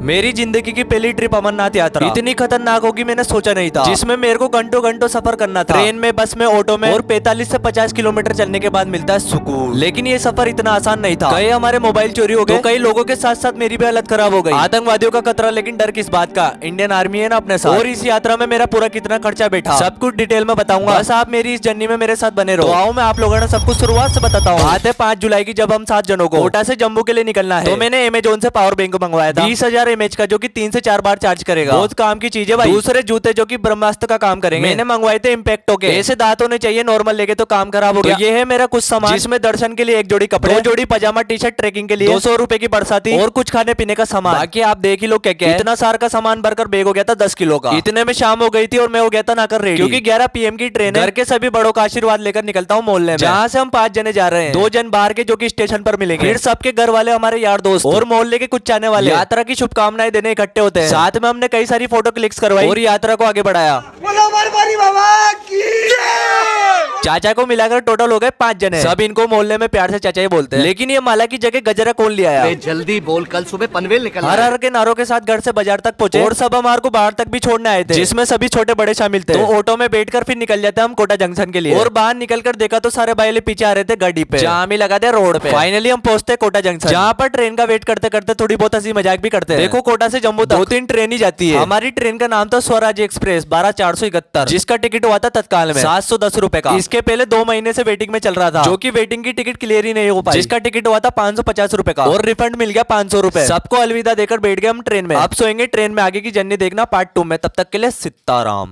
मेरी जिंदगी की पहली ट्रिप अमरनाथ यात्रा इतनी खतरनाक होगी मैंने सोचा नहीं था, जिसमें मेरे को घंटों घंटों सफर करना था, ट्रेन में, बस में, ऑटो में, और 45 से 50 किलोमीटर चलने के बाद मिलता है सुकून। लेकिन ये सफर इतना आसान नहीं था। कई हमारे मोबाइल चोरी हो गए, तो कई लोगों के साथ साथ मेरी भी हालत खराब हो गई। आतंकवादियों का खतरा, लेकिन डर किस बात का, इंडियन आर्मी है ना अपने साथ। और इस यात्रा में मेरा पूरा कितना खर्चा बैठा, सब कुछ डिटेल में बताऊंगा। बस आप मेरी इस जर्नी में मेरे साथ बने रहो। तो आओ मैं आप लोगों ने सब कुछ शुरुआत से बताता हूँ। बात है 5 जुलाई की, जब हम 7 जनों को कोटा से जम्मू के लिए निकलना है। तो मैंने अमेजोन से पावर बैंक मंगवाया था 20,000 mAh का, जो कि 3 से 4 बार चार्ज करेगा। बहुत काम की चीज है भाई। दूसरे जूते जो कि ब्रह्मास्त्र का काम करेंगे, मैंने मंगवाए थे इम्पैक्टो के। ऐसे दांत होने चाहिए, नॉर्मल लेके तो काम खराब हो गया। तो ये है मेरा कुछ सामान, जिसमें दर्शन के लिए एक जोड़ी कपड़े, 2 जोड़ी पजामा टी शर्ट ट्रैकिंग के लिए, 200 रुपए की बरसाती, और कुछ खाने पीने का सामान। बाकी आप देख ही लो क्या क्या है। इतना सारा का सामान भरकर बैग हो गया था 10 किलो का। इतने में शाम हो गई थी और मैं हो गया था नाकर रेडी, क्योंकि 11 PM की ट्रेन है। घर के सभी बड़ों का आशीर्वाद लेकर निकलता हूँ मोहल्ले में, जहाँ से हम 5 जने जा रहे हैं। 2 जन बाहर के, जो कि स्टेशन पर मिलेंगे। फिर सबके घर वाले, हमारे यार दोस्त और मोहल्ले के कुछ चाहने वाले यात्रा की शुभकामनाएं देने इकट्ठे होते हैं। साथ में हमने कई सारी फोटो क्लिक्स करवाई और यात्रा को आगे बढ़ाया। चाचा को मिलाकर टोटल हो गए 5 जने। सब इनको मोहल्ले में प्यार से चाचा ही बोलते हैं। लेकिन ये माला की जगह गजरा कौन ले आया? जल्दी बोल, कल सुबह पनवेल निकल। हर हर के नारों के साथ घर से बाजार तक पहुंचे और सब हमारे को बाहर तक भी छोड़ने आए थे, जिसमें सभी छोटे बड़े शामिल थे। तो ऑटो में बैठकर फिर निकल जाते हम कोटा जंक्शन के लिए। और बाहर निकलकर देखा तो सारे भाई पीछे आ रहे थे गाड़ी पे, जाम ही लगा दिया रोड पे। फाइनली हम पहुंचते कोटा जंक्शन, जहाँ पर ट्रेन का वेट करते करते थोड़ी बहुत हंसी मजाक भी करते हैं। देखो कोटा से जम्मू तक 2-3 ट्रेन ही जाती है। हमारी ट्रेन का नाम था स्वराज एक्सप्रेस 12471, जिसका टिकट हुआ था तत्काल में 710 रुपए का। इसके पहले 2 महीने से वेटिंग में चल रहा था, जो कि वेटिंग की टिकट क्लियर ही नहीं हो पाई, जिसका टिकट हुआ था 550 रुपए का, और रिफंड मिल गया 500 रुपए। सबको अलविदा देकर बैठ गए हम ट्रेन में। अब सोएंगे ट्रेन में। आगे की जर्नी देखना पार्ट 2 में। तब तक के लिए सीताराम।